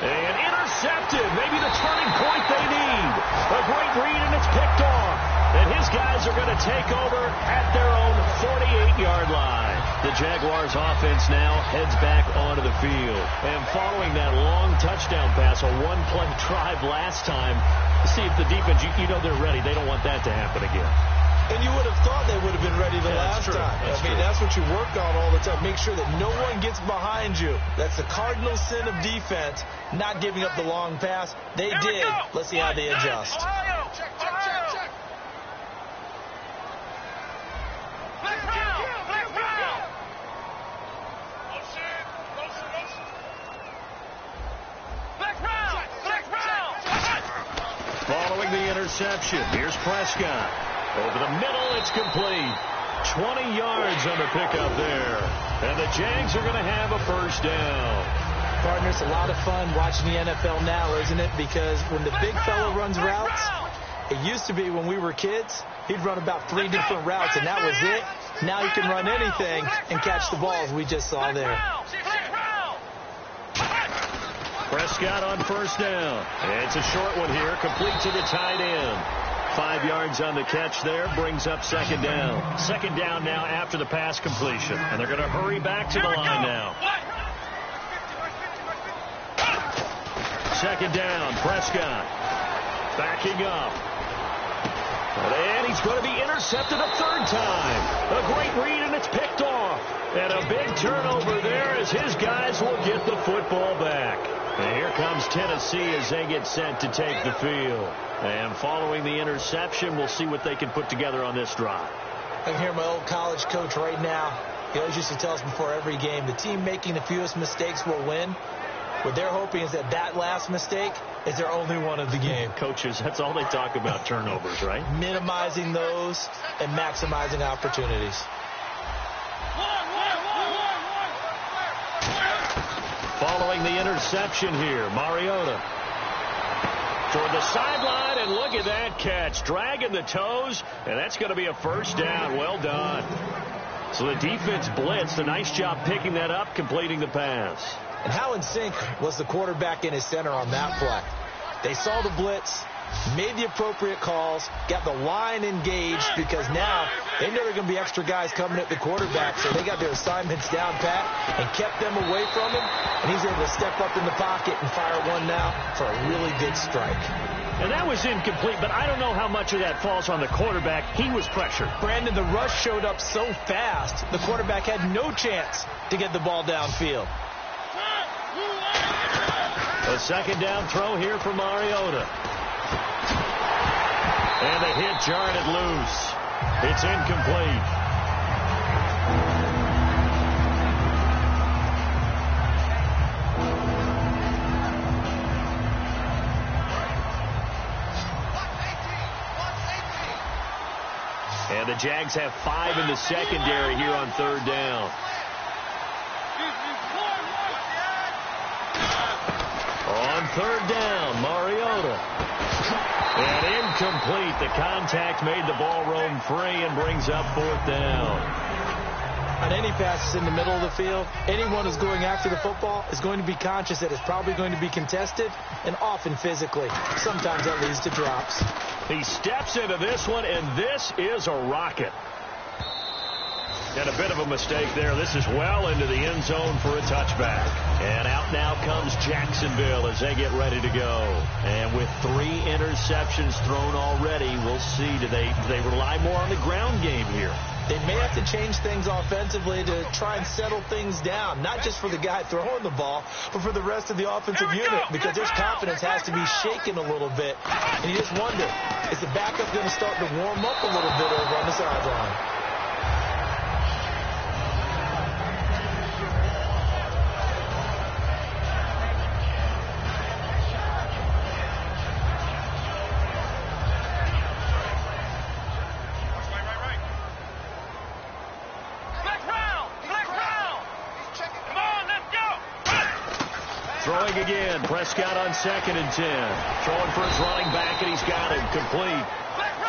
And intercepted. Maybe the turning point they need. A great read, and it's picked off. And his guys are going to take over at their own 48-yard line. The Jaguars offense now heads back onto the field. And following that long touchdown pass, a one-play drive last time, see if the defense, you know they're ready. They don't want that to happen again. And you would have thought they would have been ready the last time. That's what you work on all the time. Make sure that no one gets behind you. That's the cardinal sin of defense, not giving up the long pass. They did. Let's see how they adjust. Ohio. Check. Following the interception, here's Prescott. Over the middle, it's complete. 20 yards on the pickup there. And the Jags are going to have a 1st down. Partner, it's a lot of fun watching the NFL now, isn't it? Because when the big fella runs routes, it used to be when we were kids, he'd run about 3 different routes, and that was it. Now he can run anything and catch the balls we just saw there. Prescott on 1st down. It's a short one here, complete to the tight end. 5 yards on the catch there, brings up 2nd down. 2nd down now after the pass completion. And they're going to hurry back to the line now. 2nd down, Prescott. Backing up. And he's going to be intercepted a 3rd time. A great read, and it's picked off. And a big turnover there as his guys will get the football back. And here comes Tennessee as they get set to take the field. And following the interception, we'll see what they can put together on this drive. I can hear my old college coach right now. He always used to tell us before every game, the team making the fewest mistakes will win. What they're hoping is that that last mistake is their only one of the game. Coaches, that's all they talk about, turnovers, right? Minimizing those and maximizing opportunities. Following the interception here, Mariota toward the sideline, and look at that catch. Dragging the toes, and that's going to be a 1st down. Well done. So the defense blitzed. A nice job picking that up, completing the pass. And how in sync was the quarterback in his center on that play? They saw the blitz, made the appropriate calls, got the line engaged, because now they know there are going to be extra guys coming at the quarterback, so they got their assignments down pat and kept them away from him, and he's able to step up in the pocket and fire one now for a really good strike. And that was incomplete, but I don't know how much of that falls on the quarterback. He was pressured. Brandon, the rush showed up so fast, the quarterback had no chance to get the ball downfield. A 2nd down throw here for Mariota. And the hit jarred it loose. It's incomplete. And the Jags have 5 in the secondary here on 3rd down. On 3rd down, Mariota. And incomplete. The contact made the ball roam free and brings up 4th down. On any passes in the middle of the field, anyone who's going after the football is going to be conscious that it's probably going to be contested, and often physically. Sometimes that leads to drops. He steps into this one, and this is a rocket. And a bit of a mistake there. This is well into the end zone for a touchback. And out now comes Jacksonville as they get ready to go. And with 3 interceptions thrown already, we'll see. Do they rely more on the ground game here? They may have to change things offensively to try and settle things down, not just for the guy throwing the ball, but for the rest of the offensive unit, because their confidence has to be shaken a little bit. And you just wonder, is the backup going to start to warm up a little bit over on the sideline? Throwing again. Prescott on 2nd and 10. Throwing for his running back, and he's got him. Complete.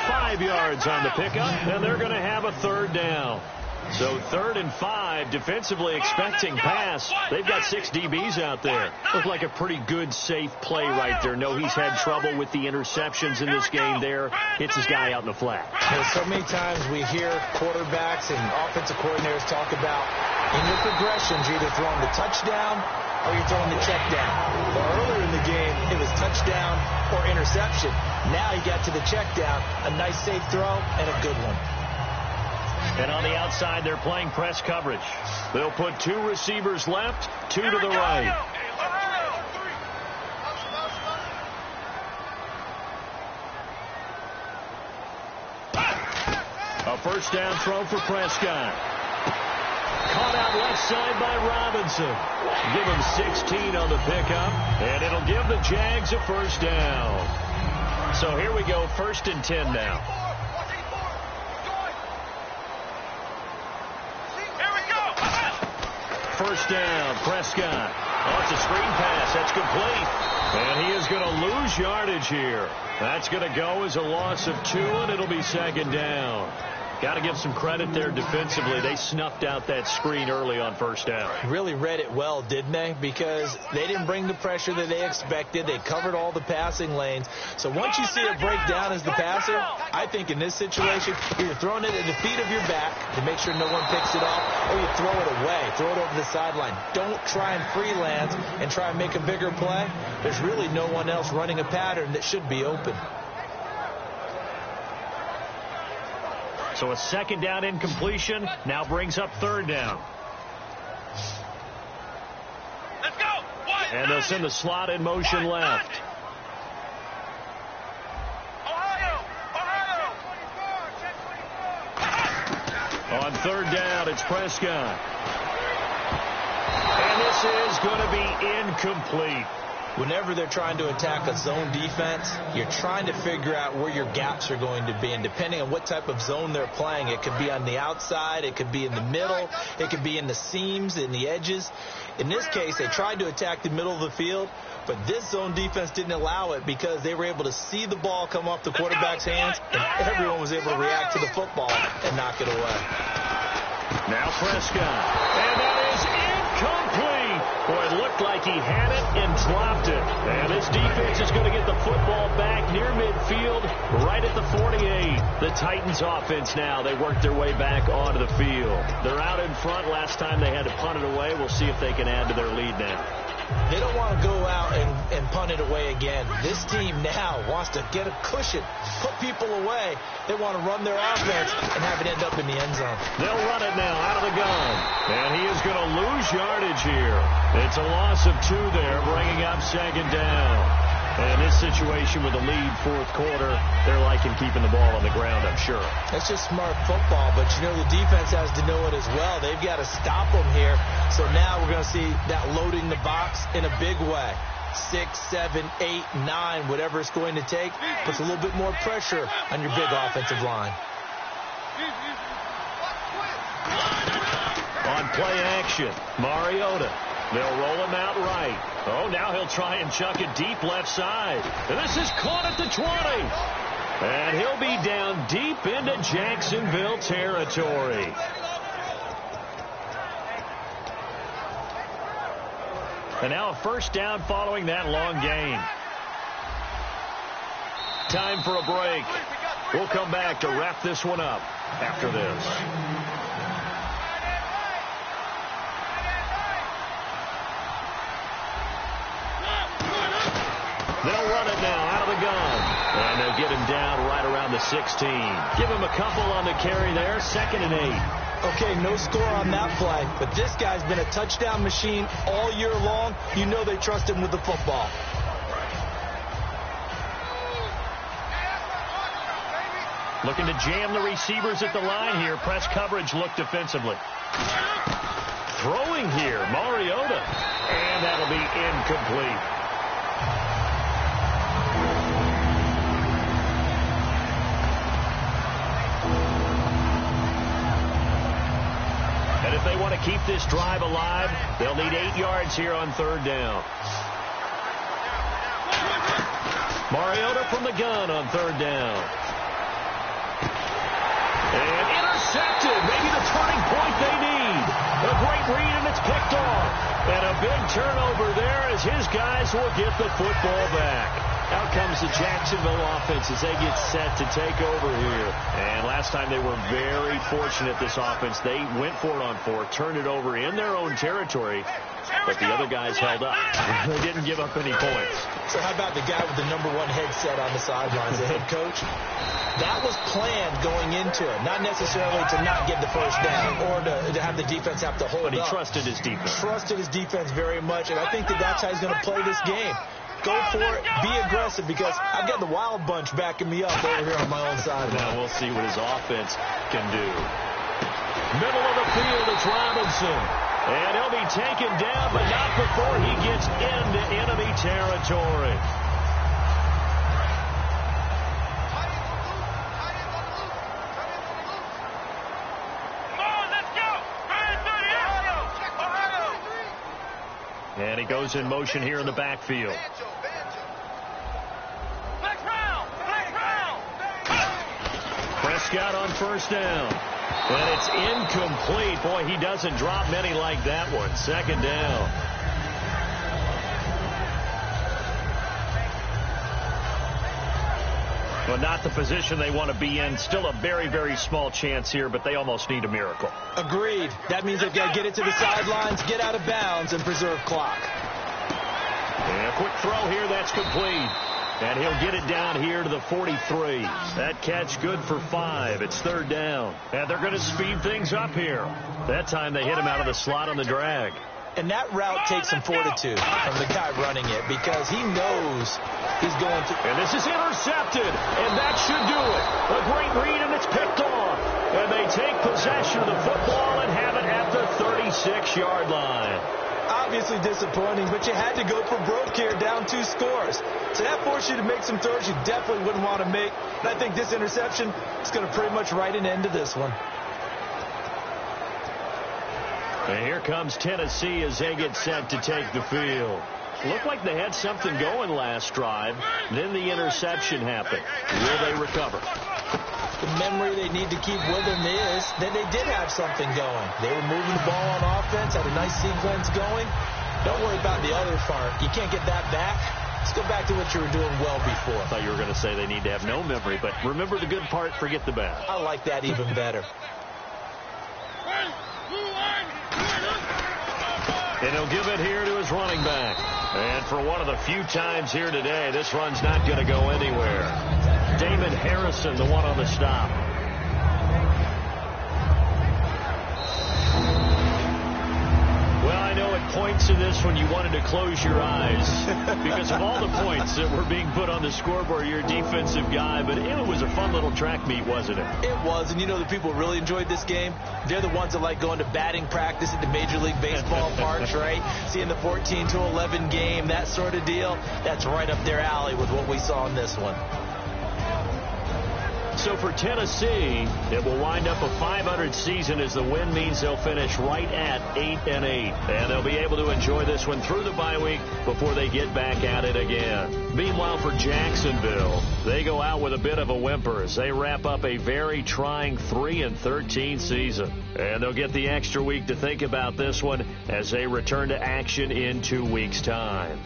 5 yards on the pickup, and they're going to have a 3rd down. So 3rd and 5, defensively expecting pass. They've got 6 DBs out there. Looked like a pretty good, safe play right there. No, he's had trouble with the interceptions in this game there. Hits his guy out in the flat. So many times we hear quarterbacks and offensive coordinators talk about in your progressions, you're either throwing the touchdown or you're throwing the check down. Well, earlier in the game, it was touchdown or interception. Now he got to the check down, a nice safe throw, and a good one. And on the outside, they're playing press coverage. They'll put 2 receivers left, 2 to the right. A 1st down throw for Prescott. Caught out left side by Robinson. Give him 16 on the pickup, and it'll give the Jags a 1st down. So here we go, 1st and 10 now. First down, Prescott. Oh, it's a screen pass. That's complete. And he is going to lose yardage here. That's going to go as a loss of 2, and it'll be 2nd down. Got to give some credit there defensively. They snuffed out that screen early on 1st down. Really read it well, didn't they? Because they didn't bring the pressure that they expected. They covered all the passing lanes. So once you see it break down as the passer, I think in this situation, you're throwing it at the feet of your back to make sure no one picks it off, or you throw it away, throw it over the sideline. Don't try and freelance and try and make a bigger play. There's really no one else running a pattern that should be open. So a 2nd down incompletion now brings up 3rd down. Let's go. And they'll send the slot in motion left. On 3rd down, it's Prescott. And this is going to be incomplete. Whenever they're trying to attack a zone defense, you're trying to figure out where your gaps are going to be. And depending on what type of zone they're playing, it could be on the outside, it could be in the middle, it could be in the seams, in the edges. In this case, they tried to attack the middle of the field, but this zone defense didn't allow it because they were able to see the ball come off the quarterback's hands, and everyone was able to react to the football and knock it away. Now Prescott. And that is incomplete. Boy, it looked like he had it and dropped it. And this defense is going to get the football back near midfield, right at the 48. The Titans offense now, they work their way back onto the field. They're out in front. Last time they had to punt it away. We'll see if they can add to their lead now. They don't want to go out and punt it away again. This team now wants to get a cushion, put people away. They want to run their offense and have it end up in the end zone. They'll run it now out of the gun. And he is going to lose yardage here. It's a loss of 2 there, bringing up 2nd down. And in this situation with a lead 4th quarter, they're liking keeping the ball on the ground, I'm sure. That's just smart football, but you know the defense has to know it as well. They've got to stop them here. So now we're going to see that loading the box in a big way. 6, 7, 8, 9, whatever it's going to take, puts a little bit more pressure on your big offensive line. On play action, Mariota. They'll roll him out right. Oh, now he'll try and chuck it deep left side. And this is caught at the 20. And he'll be down deep into Jacksonville territory. And now a 1st down following that long gain. Time for a break. We'll come back to wrap this one up after this. They'll run it now out of the gun. And they'll get him down right around the 16. Give him a couple on the carry there. 2nd and 8. Okay, no score on that play, but this guy's been a touchdown machine all year long. You know they trust him with the football. Looking to jam the receivers at the line here. Press coverage look defensively. Throwing here, Mariota. And that'll be incomplete. And if they want to keep this drive alive, they'll need 8 yards here on 3rd down. Mariota from the gun on 3rd down. And intercepted. Maybe the turning point they need. A great read, and it's picked off. And a big turnover there as his guys will get the football back. Out comes the Jacksonville offense as they get set to take over here. And last time they were very fortunate, this offense. They went for it on 4, turned it over in their own territory, but the other guys held up. They didn't give up any points. So how about the guy with the #1 headset on the sidelines, the head coach? That was planned going into it, not necessarily to not get the first down or to have the defense have to hold But he up. trusted his defense. Trusted his defense very much, and I think that's how he's going to play this game. Go for it, be aggressive, because I've got the wild bunch backing me up over here on my own side. Now we'll see what his offense can do. Middle of the field, it's Robinson. And he'll be taken down, but not before he gets into enemy territory. And he goes in motion here in the backfield. Prescott on 1st down. And it's incomplete. Boy, he doesn't drop many like that one. 2nd down. Well, not the position they want to be in. Still a very, very small chance here, but they almost need a miracle. Agreed. That means they've got to get it to the sidelines, get out of bounds, and preserve clock. And a quick throw here. That's complete. And he'll get it down here to the 43. That catch good for 5. It's 3rd down. And they're going to speed things up here. That time they hit him out of the slot on the drag. And that route takes some fortitude from the guy running it, because he knows he's going to. And this is intercepted. And that should do it. A great read, and it's picked off. And they take possession of the football and have it at the 36-yard line. Obviously disappointing, but you had to go for broke here, down 2 scores. So that forced you to make some throws you definitely wouldn't want to make. And I think this interception is going to pretty much write an end to this one. And here comes Tennessee as they get set to take the field. Looked like they had something going last drive. Then the interception happened. Will they recover? The memory they need to keep with them is that they did have something going. They were moving the ball on offense, had a nice sequence going. Don't worry about the other part. You can't get that back. Let's go back to what you were doing well before. I thought you were going to say they need to have no memory, but remember the good part, forget the bad. I like that even better. And he'll give it here to his running back. And for one of the few times here today, this run's not going to go anywhere. Damon Harrison, the one on the stop. Well, I know at points in this one you wanted to close your eyes because of all the points that were being put on the scoreboard. You're a defensive guy, but it was a fun little track meet, wasn't it? It was, and you know the people who really enjoyed this game? They're the ones that like going to batting practice at the Major League Baseball parks, right? Seeing the 14-11 game, that sort of deal. That's right up their alley with what we saw in this one. So for Tennessee, it will wind up a .500 season as the win means they'll finish right at 8-8. And they'll be able to enjoy this one through the bye week before they get back at it again. Meanwhile, for Jacksonville, they go out with a bit of a whimper as they wrap up a very trying 3-13 season. And they'll get the extra week to think about this one as they return to action in 2 weeks' time.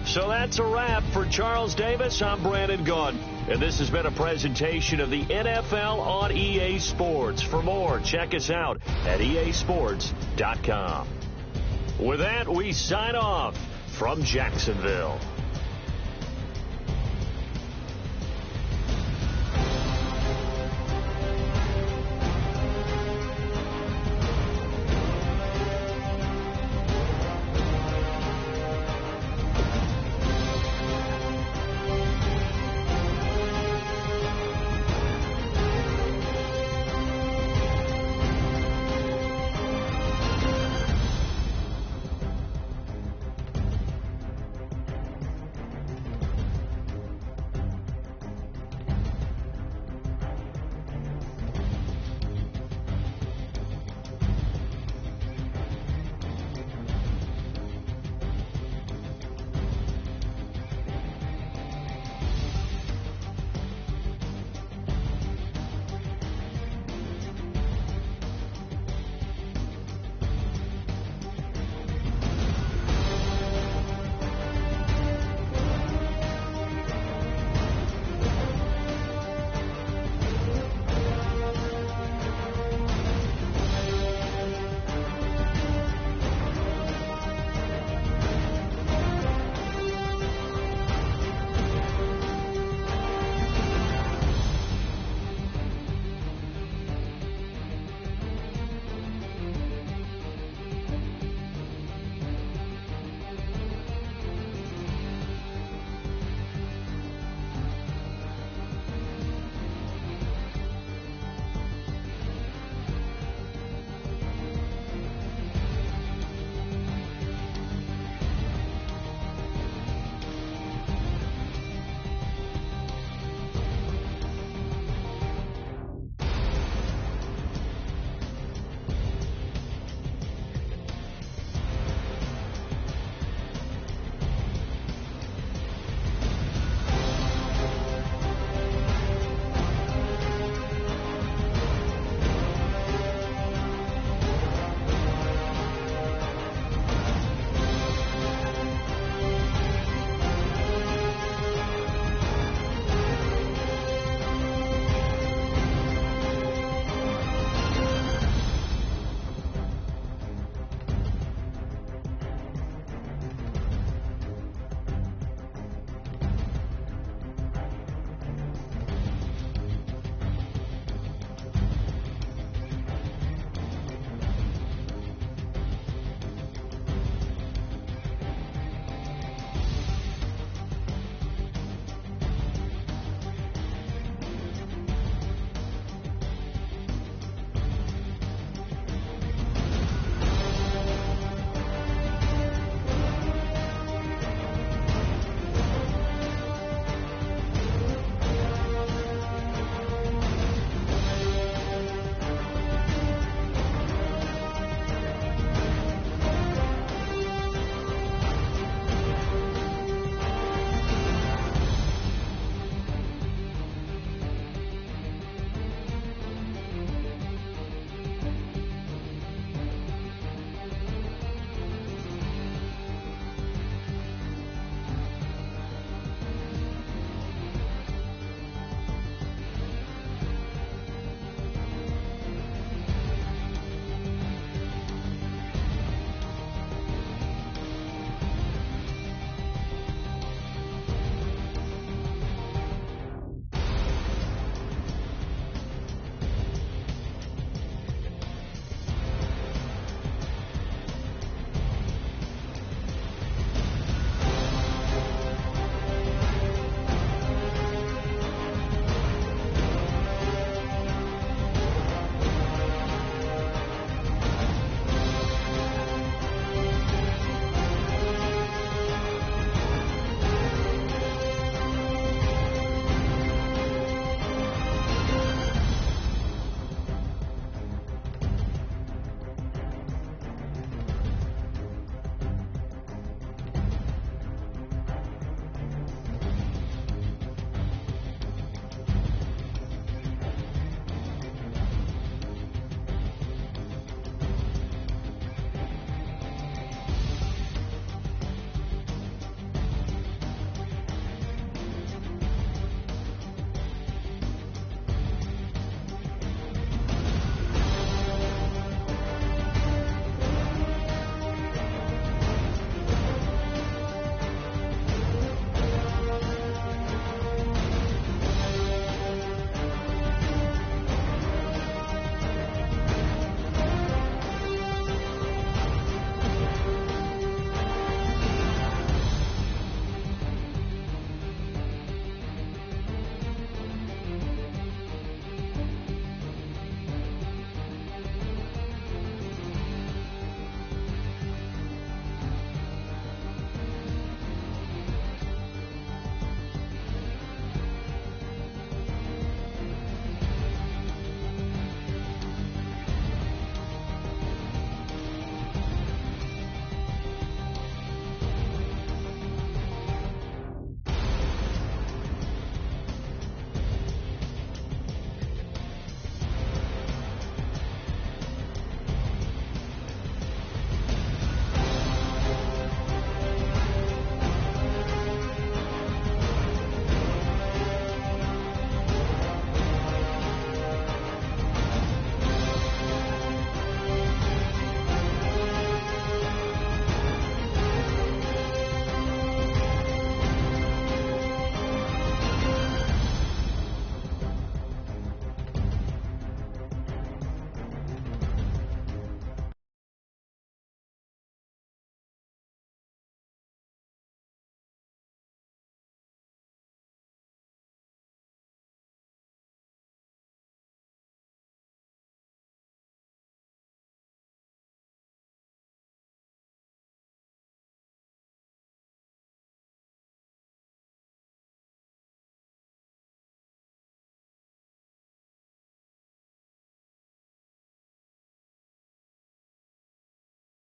So that's a wrap. For Charles Davis, I'm Brandon Gaudin. And this has been a presentation of the NFL on EA Sports. For more, check us out at easports.com. With that, we sign off from Jacksonville.